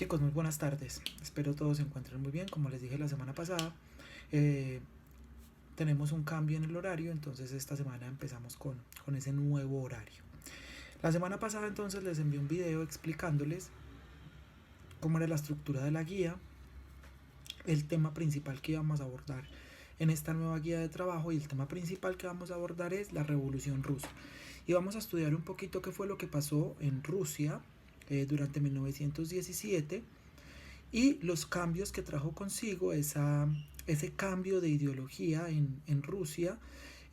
Chicos, muy buenas tardes. Espero todos se encuentren muy bien. Como les dije la semana pasada, eh, tenemos un cambio en el horario, entonces esta semana empezamos con ese nuevo horario. La semana pasada entonces les envié un video explicándoles cómo era la estructura de la guía, el tema principal que íbamos a abordar en esta nueva guía de trabajo, y el tema principal que vamos a abordar es la Revolución Rusa. Y vamos a estudiar un poquito qué fue lo que pasó en Rusia durante 1917 y los cambios que trajo consigo ese cambio de ideología en Rusia,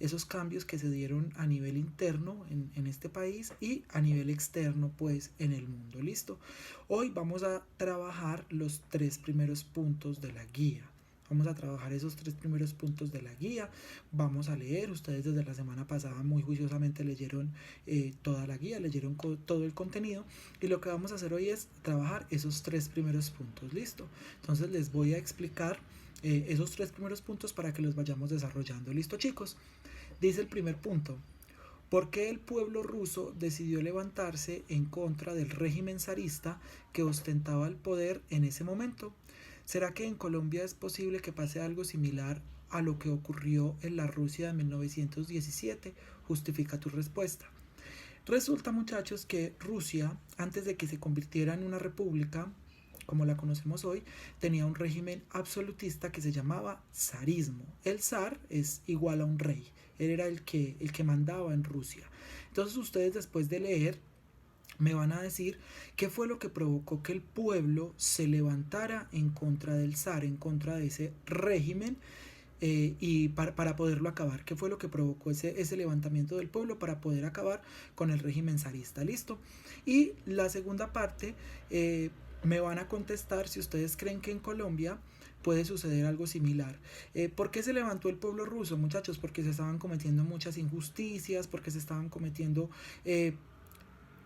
esos cambios que se dieron a nivel interno en este país y a nivel externo pues en el mundo. Listo. Hoy vamos a trabajar los tres primeros puntos de la guía. Vamos a trabajar esos tres primeros puntos de la guía. Vamos a leer. Ustedes desde la semana pasada muy juiciosamente leyeron toda la guía, leyeron todo el contenido. Y lo que vamos a hacer hoy es trabajar esos tres primeros puntos. Listo. Entonces les voy a explicar esos tres primeros puntos para que los vayamos desarrollando. Listo, chicos. Dice el primer punto: ¿por qué el pueblo ruso decidió levantarse en contra del régimen zarista que ostentaba el poder en ese momento? ¿Será que en Colombia es posible que pase algo similar a lo que ocurrió en la Rusia de 1917? Justifica tu respuesta. Resulta, muchachos, que Rusia, antes de que se convirtiera en una república, como la conocemos hoy, tenía un régimen absolutista que se llamaba zarismo. El zar es igual a un rey. Él era el que mandaba en Rusia. Entonces ustedes, después de leer, me van a decir qué fue lo que provocó que el pueblo se levantara en contra del zar, en contra de ese régimen, y para poderlo acabar. ¿Qué fue lo que provocó ese levantamiento del pueblo para poder acabar con el régimen zarista? Listo. Y la segunda parte, me van a contestar si ustedes creen que en Colombia puede suceder algo similar. ¿Por qué se levantó el pueblo ruso, muchachos? Porque se estaban cometiendo muchas injusticias, porque se estaban cometiendo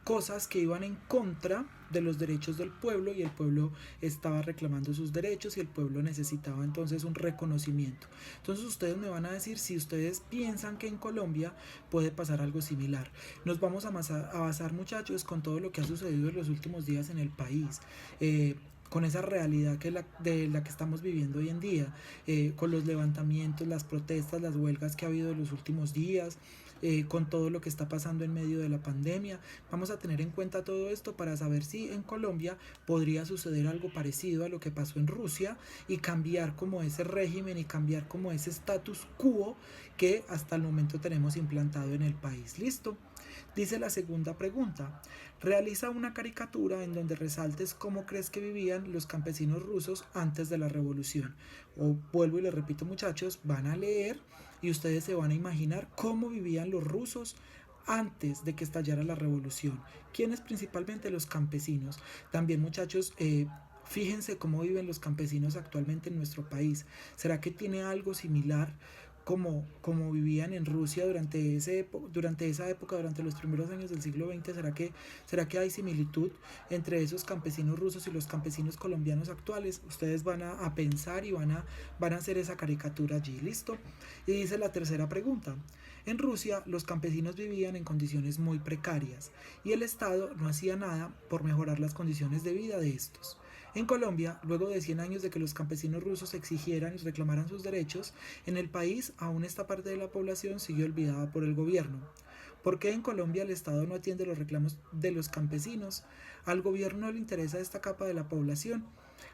cosas que iban en contra de los derechos del pueblo, y el pueblo estaba reclamando sus derechos y el pueblo necesitaba entonces un reconocimiento. Entonces ustedes me van a decir si ustedes piensan que en Colombia puede pasar algo similar. Nos vamos a basar, muchachos, con todo lo que ha sucedido en los últimos días en el país. Con esa realidad de la que estamos viviendo hoy en día, con los levantamientos, las protestas, las huelgas que ha habido en los últimos días, con todo lo que está pasando en medio de la pandemia. Vamos a tener en cuenta todo esto para saber si en Colombia podría suceder algo parecido a lo que pasó en Rusia y cambiar como ese régimen y cambiar como ese status quo que hasta el momento tenemos implantado en el país. ¿Listo? Dice la segunda pregunta: realiza una caricatura en donde resaltes cómo crees que vivían los campesinos rusos antes de la revolución. O vuelvo y les repito, muchachos, van a leer y ustedes se van a imaginar cómo vivían los rusos antes de que estallara la revolución. ¿Quiénes? Principalmente los campesinos. También, muchachos, fíjense cómo viven los campesinos actualmente en nuestro país. ¿Será que tiene algo similar como vivían en Rusia durante esa época, durante los primeros años del siglo XX? ¿Será que hay similitud entre esos campesinos rusos y los campesinos colombianos actuales? Ustedes van a pensar y van a hacer esa caricatura allí. ¿Listo? Y dice la tercera pregunta: en Rusia los campesinos vivían en condiciones muy precarias y el Estado no hacía nada por mejorar las condiciones de vida de estos. En Colombia, luego de 100 años de que los campesinos rusos exigieran y reclamaran sus derechos, en el país aún esta parte de la población sigue olvidada por el gobierno. ¿Por qué en Colombia el Estado no atiende los reclamos de los campesinos? Al gobierno no le interesa esta capa de la población.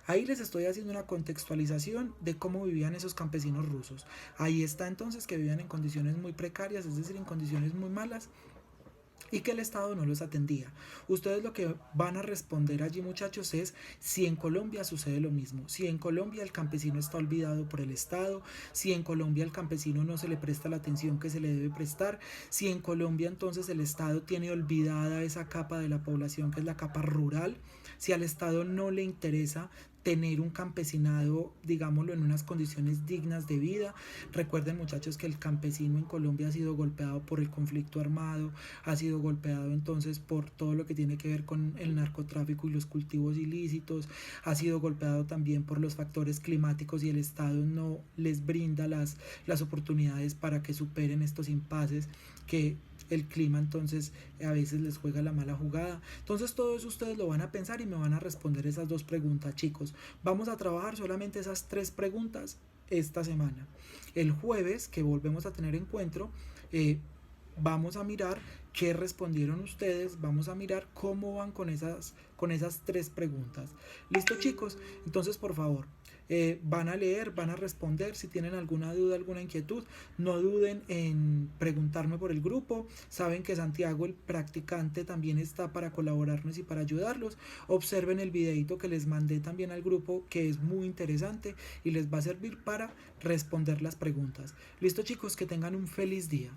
Ahí les estoy haciendo una contextualización de cómo vivían esos campesinos rusos. Ahí está entonces que vivían en condiciones muy precarias, es decir, en condiciones muy malas, y que el Estado no los atendía. Ustedes lo que van a responder allí, muchachos, es si en Colombia sucede lo mismo, si en Colombia el campesino está olvidado por el Estado, si en Colombia al campesino no se le presta la atención que se le debe prestar, si en Colombia entonces el Estado tiene olvidada esa capa de la población que es la capa rural, si al Estado no le interesa tener un campesinado, digámoslo, en unas condiciones dignas de vida. Recuerden, muchachos, que el campesino en Colombia ha sido golpeado por el conflicto armado, ha sido golpeado entonces por todo lo que tiene que ver con el narcotráfico y los cultivos ilícitos, ha sido golpeado también por los factores climáticos, y el Estado no les brinda las oportunidades para que superen estos impases que el clima entonces a veces les juega la mala jugada. Entonces todo eso ustedes lo van a pensar y me van a responder esas 2 preguntas, chicos. Vamos a trabajar solamente esas 3 preguntas esta semana. El jueves, que volvemos a tener encuentro, vamos a mirar qué respondieron ustedes, vamos a mirar cómo van con esas 3 preguntas. ¿Listo, chicos? Entonces, por favor, van a leer, van a responder. Si tienen alguna duda, alguna inquietud, no duden en preguntarme por el grupo. Saben que Santiago, el practicante, también está para colaborarnos y para ayudarlos. Observen el videito que les mandé también al grupo, que es muy interesante y les va a servir para responder las preguntas. Listo, chicos, que tengan un feliz día.